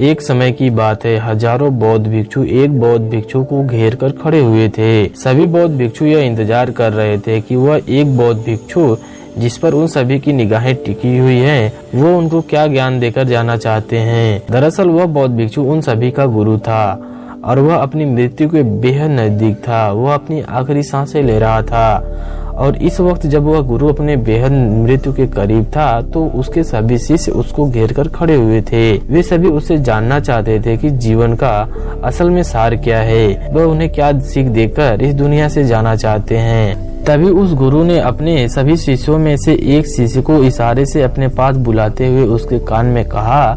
एक समय की बात है, हजारों बौद्ध भिक्षु एक बौद्ध भिक्षु को घेर कर खड़े हुए थे। सभी बौद्ध भिक्षु यह इंतजार कर रहे थे कि वह एक बौद्ध भिक्षु जिस पर उन सभी की निगाहें टिकी हुई है, वो उनको क्या ज्ञान देकर जाना चाहते हैं। दरअसल वह बौद्ध भिक्षु उन सभी का गुरु था और वह अपनी मृत्यु के बेहद नजदीक था। वह अपनी आखिरी सांसें ले रहा था और इस वक्त जब वह गुरु अपने बेहद मृत्यु के करीब था तो उसके सभी शिष्य उसको घेर कर खड़े हुए थे। वे सभी उससे जानना चाहते थे कि जीवन का असल में सार क्या है, वह उन्हें क्या सीख देकर इस दुनिया से जाना चाहते हैं। तभी उस गुरु ने अपने सभी शिष्यों में से एक शिष्य को इशारे से अपने पास बुलाते हुए उसके कान में कहा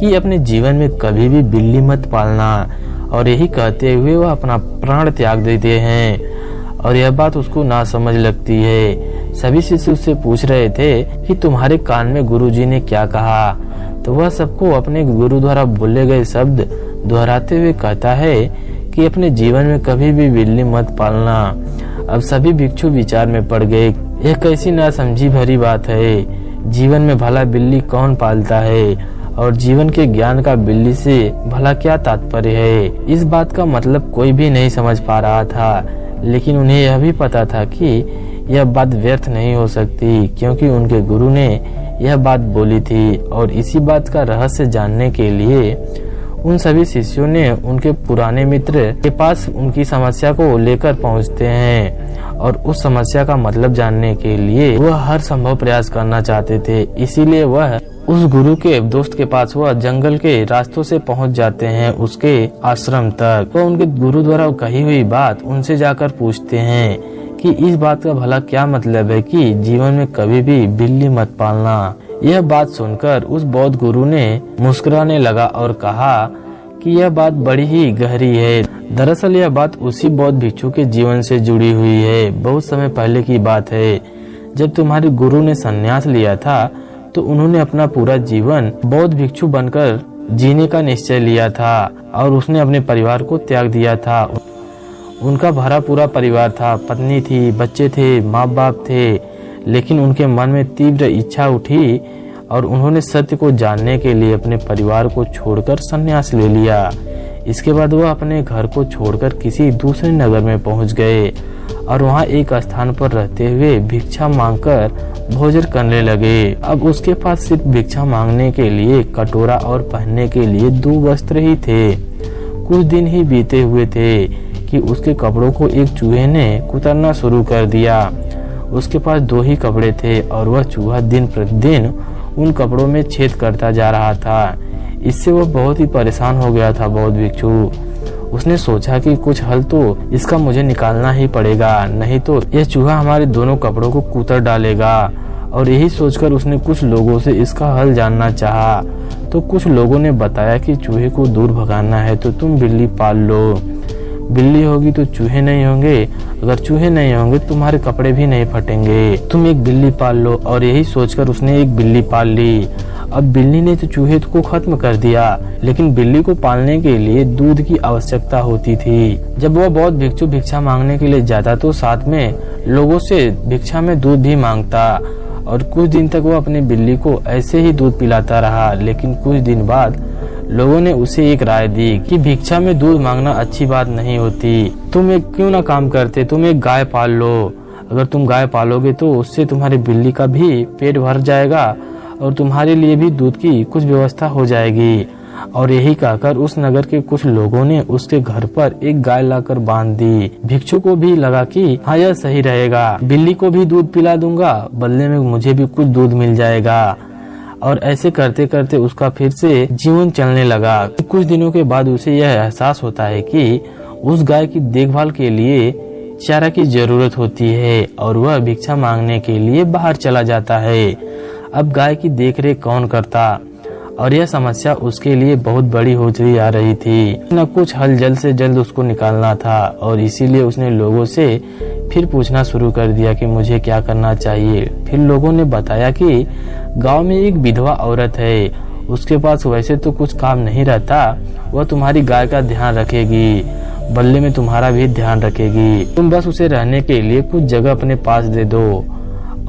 कि अपने जीवन में कभी भी बिल्ली मत पालना, और यही कहते हुए वह अपना प्राण त्याग देते हैं। और यह बात उसको ना समझ लगती है। सभी शिष्य उससे पूछ रहे थे कि तुम्हारे कान में गुरुजी ने क्या कहा, तो वह सबको अपने गुरु द्वारा बोले गए शब्द दोहराते हुए कहता है कि अपने जीवन में कभी भी बिल्ली मत पालना। अब सभी भिक्षु विचार में पड़ गए, यह कैसी नासमझी भरी बात है। जीवन में भला बिल्ली कौन पालता है और जीवन के ज्ञान का बिल्ली से भला क्या तात्पर्य है। इस बात का मतलब कोई भी नहीं समझ पा रहा था, लेकिन उन्हें यह भी पता था कि यह बात व्यर्थ नहीं हो सकती, क्योंकि उनके गुरु ने यह बात बोली थी। और इसी बात का रहस्य जानने के लिए उन सभी शिष्यों ने उनके पुराने मित्र के पास उनकी समस्या को लेकर पहुंचते हैं और उस समस्या का मतलब जानने के लिए वह हर संभव प्रयास करना चाहते थे। इसीलिए वह उस गुरु के दोस्त के पास वह जंगल के रास्तों से पहुंच जाते हैं उसके आश्रम तक। वह उनके गुरु द्वारा कही हुई बात उनसे जाकर पूछते हैं कि इस बात का भला क्या मतलब है कि जीवन में कभी भी बिल्ली मत पालना। यह बात सुनकर उस बौद्ध गुरु ने मुस्कुराने लगा और कहा कि यह बात बड़ी ही गहरी है। दरअसल यह बात उसी बौद्ध भिक्षु के जीवन से जुड़ी हुई है। बहुत समय पहले की बात है, जब तुम्हारे गुरु ने संन्यास लिया था तो उन्होंने अपना पूरा जीवन बौद्ध भिक्षु बनकर जीने का निश्चय लिया था और उसने अपने परिवार को त्याग दिया था। उनका भरा पूरा परिवार था, पत्नी थी, बच्चे थे, माँ बाप थे, लेकिन उनके मन में तीव्र इच्छा उठी और उन्होंने सत्य को जानने के लिए अपने परिवार को छोड़कर संन्यास ले लिया। इसके बाद वह अपने घर को छोड़कर किसी दूसरे नगर में पहुंच गए और वहां एक स्थान पर रहते हुए भिक्षा मांगकर भोजन करने लगे। अब उसके पास सिर्फ भिक्षा मांगने के लिए कटोरा और पहनने के लिए 2 वस्त्र ही थे। कुछ दिन ही बीते हुए थे कि उसके कपड़ों को एक चूहे ने कुतरना शुरू कर दिया। उसके पास 2 ही कपड़े थे और वह चूहा दिन प्रतिदिन उन कपड़ों में छेद करता जा रहा था। इससे वह बहुत ही परेशान हो गया था बौद्ध भिक्षु। उसने सोचा कि कुछ हल तो इसका मुझे निकालना ही पड़ेगा, नहीं तो यह चूहा हमारे दोनों कपड़ों को कुतर डालेगा। और यही सोचकर उसने कुछ लोगों से इसका हल जानना चाहा। तो कुछ लोगों ने बताया कि चूहे को दूर भगाना है तो तुम बिल्ली पाल लो। बिल्ली होगी तो चूहे नहीं होंगे, अगर चूहे नहीं होंगे तुम्हारे कपड़े भी नहीं फटेंगे। तुम एक बिल्ली पाल लो। और यही सोचकर उसने एक बिल्ली पाल ली। अब बिल्ली ने तो चूहे को खत्म कर दिया, लेकिन बिल्ली को पालने के लिए दूध की आवश्यकता होती थी। जब वह बौद्ध भिक्षु भिक्षा मांगने के लिए जाता तो साथ में लोगों से भिक्षा में दूध भी मांगता और कुछ दिन तक वह अपनी बिल्ली को ऐसे ही दूध पिलाता रहा। लेकिन कुछ दिन बाद लोगों ने उसे एक राय दी कि भिक्षा में दूध मांगना अच्छी बात नहीं होती। तुम एक क्यों ना काम करते, तुम एक गाय पाल लो। अगर तुम गाय पालोगे तो उससे तुम्हारी बिल्ली का भी पेट भर जाएगा और तुम्हारे लिए भी दूध की कुछ व्यवस्था हो जाएगी। और यही कहकर उस नगर के कुछ लोगों ने उसके घर पर एक गाय लाकर बांध दी। भिक्षु को भी लगा कि हाँ यह सही रहेगा, बिल्ली को भी दूध पिला दूंगा, बदले में मुझे भी कुछ दूध मिल जाएगा। और ऐसे करते करते उसका फिर से जीवन चलने लगा। कुछ दिनों के बाद उसे यह एहसास होता है कि उस गाय की देखभाल के लिए चारा की जरूरत होती है और वह भिक्षा मांगने के लिए बाहर चला जाता है। अब गाय की देखरेख कौन करता, और यह समस्या उसके लिए बहुत बड़ी होती आ रही थी। न कुछ हल जल्द से जल्द उसको निकालना था और इसीलिए उसने लोगों से फिर पूछना शुरू कर दिया कि मुझे क्या करना चाहिए। फिर लोगों ने बताया कि गांव में एक विधवा औरत है, उसके पास वैसे तो कुछ काम नहीं रहता, वह तुम्हारी गाय का ध्यान रखेगी, बदले में तुम्हारा भी ध्यान रखेगी। तुम बस उसे रहने के लिए कुछ जगह अपने पास दे दो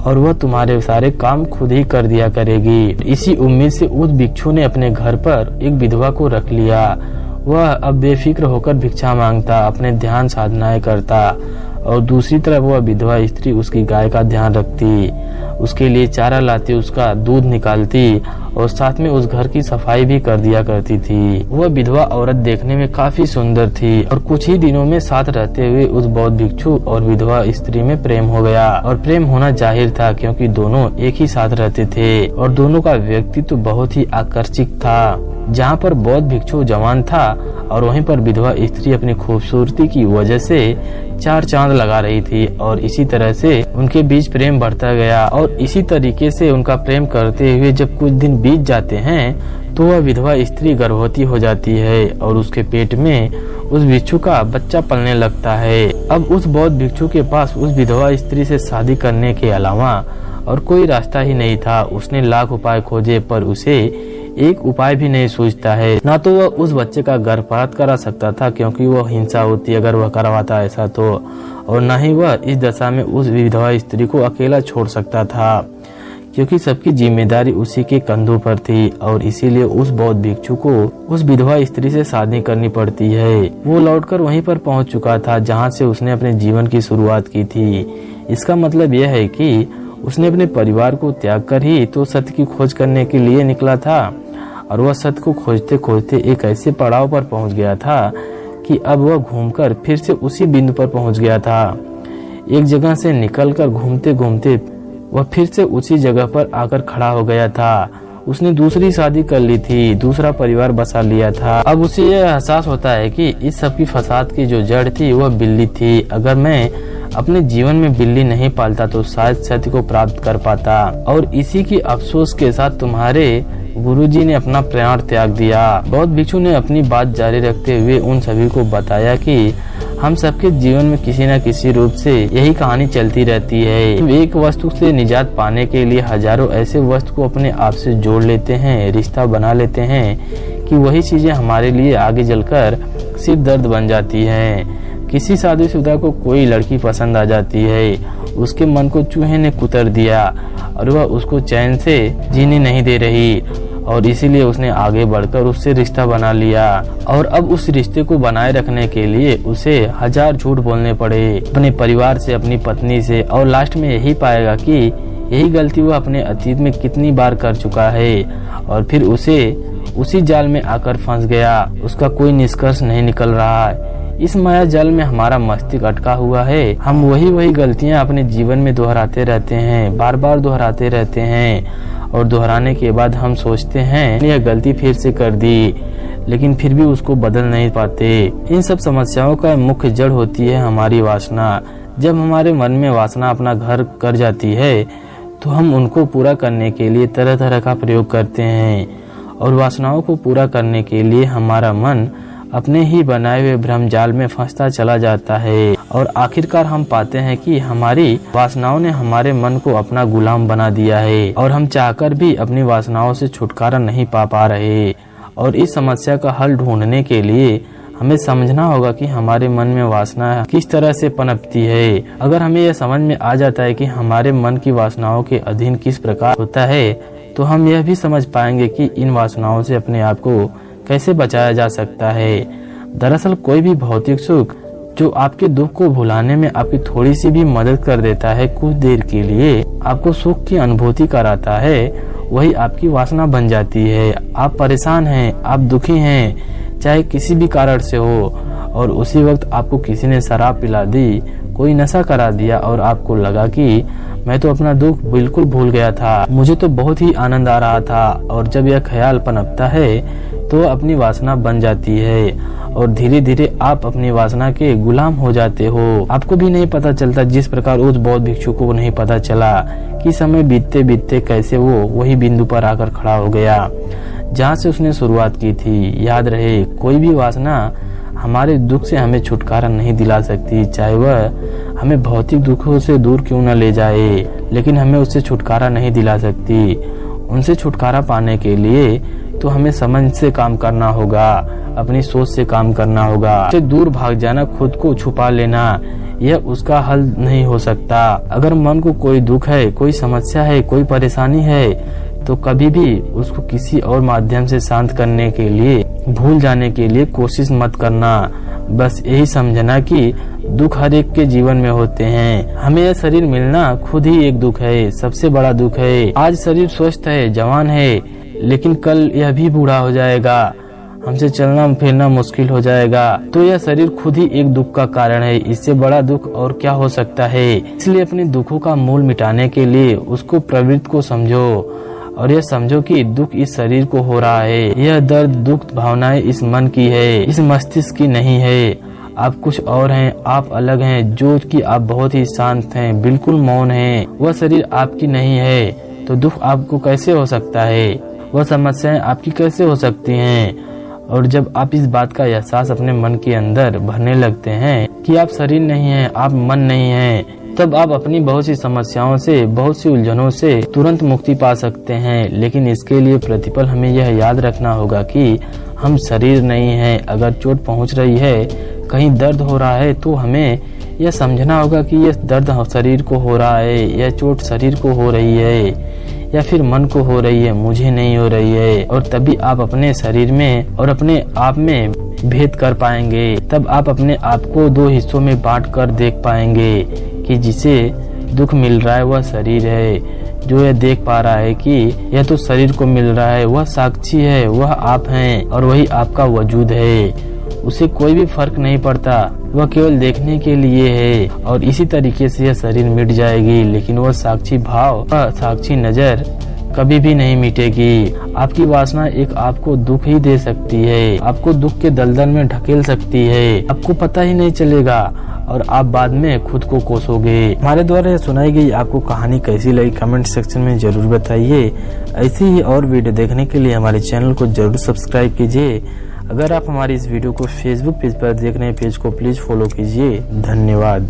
और वह तुम्हारे सारे काम खुद ही कर दिया करेगी। इसी उम्मीद से उस भिक्षु ने अपने घर पर एक विधवा को रख लिया। वह अब बेफिक्र होकर भिक्षा मांगता, अपने ध्यान साधनाएं करता और दूसरी तरफ वह विधवा स्त्री उसकी गाय का ध्यान रखती, उसके लिए चारा लाती, उसका दूध निकालती और साथ में उस घर की सफाई भी कर दिया करती थी। वह विधवा औरत देखने में काफी सुंदर थी और कुछ ही दिनों में साथ रहते हुए उस बौद्ध भिक्षु और विधवा स्त्री में प्रेम हो गया। और प्रेम होना जाहिर था क्योंकि दोनों एक ही साथ रहते थे और दोनों का व्यक्तित्व बहुत ही आकर्षक था। जहाँ पर बौद्ध भिक्षु जवान था और वहीं पर विधवा स्त्री अपनी खूबसूरती की वजह से चार चांद लगा रही थी और इसी तरह से उनके बीच प्रेम बढ़ता गया। और इसी तरीके से उनका प्रेम करते हुए जब कुछ दिन बीत जाते हैं तो वह विधवा स्त्री गर्भवती हो जाती है और उसके पेट में उस भिक्षु का बच्चा पलने लगता है। अब उस बौद्ध भिक्षु के पास उस विधवा स्त्री से शादी करने के अलावा और कोई रास्ता ही नहीं था। उसने लाख उपाय खोजे पर उसे एक उपाय भी नहीं सूझता है। ना तो वह उस बच्चे का गर्भपात करा सकता था क्योंकि वह हिंसा होती अगर वह करवाता ऐसा तो, और न ही वह इस दशा में उस विधवा स्त्री को अकेला छोड़ सकता था क्योंकि सबकी जिम्मेदारी उसी के कंधों पर थी और इसीलिए उस बौद्ध भिक्षु को उस विधवा स्त्री से शादी करनी पड़ती है। वो लौटकर वहीं पर पहुंच चुका था जहां से उसने अपने जीवन की शुरुआत की थी। इसका मतलब यह है कि उसने अपने परिवार को त्याग कर ही तो सत्य की खोज करने के लिए निकला था और वह सत्य को खोजते खोजते एक ऐसे पड़ाव पर पहुंच गया था कि अब वह घूमकर फिर से उसी बिंदु पर पहुंच गया था। एक जगह से निकलकर घूमते घूमते वह फिर से उसी जगह पर आकर खड़ा हो गया था। उसने दूसरी शादी कर ली थी, दूसरा परिवार बसा लिया था। अब उसे यह एहसास होता है कि इस सब की फसाद की जो जड़ थी वह बिल्ली थी। अगर मैं अपने जीवन में बिल्ली नहीं पालता तो शायद सत्य को प्राप्त कर पाता। और इसी की अफसोस के साथ तुम्हारे गुरुजी ने अपना प्राण त्याग दिया। बौद्ध भिक्षु ने अपनी बात जारी रखते हुए उन सभी को बताया कि हम सबके जीवन में किसी न किसी रूप से यही कहानी चलती रहती है। एक वस्तु से निजात पाने के लिए हजारों ऐसे वस्तु को अपने आप से जोड़ लेते हैं, रिश्ता बना लेते हैं कि वही चीजें हमारे लिए आगे चलकर सिर्फ दर्द बन जाती हैं। किसी शादीशुदा को कोई लड़की पसंद आ जाती है, उसके मन को चूहे ने कुतर दिया और वह उसको चैन से जीने नहीं दे रही और इसीलिए उसने आगे बढ़कर उससे रिश्ता बना लिया। और अब उस रिश्ते को बनाए रखने के लिए उसे हजार झूठ बोलने पड़े, अपने परिवार से, अपनी पत्नी से, और लास्ट में यही पाएगा कि यही गलती वह अपने अतीत में कितनी बार कर चुका है और फिर उसे उसी जाल में आकर फंस गया। उसका कोई निष्कर्ष नहीं निकल रहा है। इस माया जाल में हमारा मस्तिष्क अटका हुआ है। हम वही गलतियां अपने जीवन में दोहराते रहते हैं, बार बार दोहराते रहते हैं और दोहराने के बाद हम सोचते हैं यह गलती फिर से कर दी, लेकिन फिर भी उसको बदल नहीं पाते। इन सब समस्याओं का मुख्य जड़ होती है हमारी वासना। जब हमारे मन में वासना अपना घर कर जाती है तो हम उनको पूरा करने के लिए तरह तरह का प्रयोग करते हैं और वासनाओं को पूरा करने के लिए हमारा मन अपने ही बनाए हुए भ्रम जाल में फंसता चला जाता है और आखिरकार हम पाते हैं कि हमारी वासनाओं ने हमारे मन को अपना गुलाम बना दिया है और हम चाहकर भी अपनी वासनाओं से छुटकारा नहीं पा रहे। और इस समस्या का हल ढूंढने के लिए हमें समझना होगा कि हमारे मन में वासना किस तरह से पनपती है। अगर हमें यह समझ में आ जाता है कि हमारे मन की वासनाओं के अधीन किस प्रकार होता है तो हम यह भी समझ पाएंगे कि इन वासनाओं से अपने आप को कैसे बचाया जा सकता है। दरअसल कोई भी भौतिक सुख जो आपके दुख को भुलाने में आपकी थोड़ी सी भी मदद कर देता है, कुछ देर के लिए आपको सुख की अनुभूति कराता है, वही आपकी वासना बन जाती है। आप परेशान हैं, आप दुखी हैं, चाहे किसी भी कारण से हो, और उसी वक्त आपको किसी ने शराब पिला दी, कोई नशा करा दिया और आपको लगा कि मैं तो अपना दुख बिल्कुल भूल गया था, मुझे तो बहुत ही आनंद आ रहा था। और जब यह ख्याल पनपता है तो अपनी वासना बन जाती है और धीरे धीरे आप अपनी वासना के गुलाम हो जाते हो। आपको भी नहीं पता चलता, जिस प्रकार उस बौद्ध भिक्षु को नहीं पता चला कि समय बीतते बीतते कैसे वो वही बिंदु पर आकर खड़ा हो गया जहाँ से उसने शुरुआत की थी। याद रहे, कोई भी वासना हमारे दुख से हमें छुटकारा नहीं दिला सकती, चाहे वह हमें भौतिक दुखों से दूर क्यों न ले जाए, लेकिन हमें उससे छुटकारा नहीं दिला सकती। उनसे छुटकारा पाने के लिए तो हमें समझ से काम करना होगा, अपनी सोच से काम करना होगा। उससे दूर भाग जाना, खुद को छुपा लेना, यह उसका हल नहीं हो सकता। अगर मन को कोई दुख है, कोई समस्या है, कोई परेशानी है, तो कभी भी उसको किसी और माध्यम से शांत करने के लिए, भूल जाने के लिए कोशिश मत करना। बस यही समझना कि दुख हर एक के जीवन में होते हैं। हमें यह शरीर मिलना खुद ही एक दुख है, सबसे बड़ा दुख है। आज शरीर स्वस्थ है, जवान है, लेकिन कल यह भी बूढ़ा हो जाएगा, हमसे चलना फिरना मुश्किल हो जाएगा। तो यह शरीर खुद ही एक दुख का कारण है। इससे बड़ा दुख और क्या हो सकता है। इसलिए अपने दुखों का मूल मिटाने के लिए उसको प्रवृत्ति को समझो और यह समझो कि दुख इस शरीर को हो रहा है। यह दर्द, दुख, भावनाएं इस मन की है, इस मस्तिष्क की नहीं है। आप कुछ और हैं, आप अलग हैं। जो कि आप बहुत ही शांत हैं, बिल्कुल मौन हैं। वह शरीर आपकी नहीं है, तो दुख आपको कैसे हो सकता है, वह समस्याएं आपकी कैसे हो सकती हैं। और जब आप इस बात का एहसास अपने मन के अंदर भरने लगते हैं कि आप शरीर नहीं हैं, आप मन नहीं हैं, तब आप अपनी बहुत सी समस्याओं से, बहुत सी उलझनों से तुरंत मुक्ति पा सकते हैं। लेकिन इसके लिए प्रतिपल हमें यह याद रखना होगा कि हम शरीर नहीं हैं। अगर चोट पहुंच रही है, कहीं दर्द हो रहा है, तो हमें यह समझना होगा कि यह दर्द शरीर को हो रहा है, यह चोट शरीर को हो रही है या फिर मन को हो रही है, मुझे नहीं हो रही है। और तभी आप अपने शरीर में और अपने आप में भेद कर पाएंगे। तब आप अपने आप को दो हिस्सों में बांट कर देख पाएंगे कि जिसे दुख मिल रहा है वह शरीर है। जो यह देख पा रहा है कि यह तो शरीर को मिल रहा है, वह साक्षी है, वह आप हैं और वही आपका वजूद है। उसे कोई भी फर्क नहीं पड़ता, वह केवल देखने के लिए है। और इसी तरीके से यह शरीर मिट जाएगी, लेकिन वह साक्षी भाव, साक्षी नजर कभी भी नहीं मिटेगी। आपकी वासना एक आपको दुख ही दे सकती है, आपको दुख के दलदल में ढकेल सकती है, आपको पता ही नहीं चलेगा और आप बाद में खुद को कोसोगे। हमारे द्वारा सुनाई गई आपको कहानी कैसी लगी, कमेंट सेक्शन में जरूर बताइए। ऐसी ही और वीडियो देखने के लिए हमारे चैनल को जरूर सब्सक्राइब कीजिए। अगर आप हमारी इस वीडियो को फेसबुक पेज पर देख रहे हैं, पेज को प्लीज फॉलो कीजिए। धन्यवाद।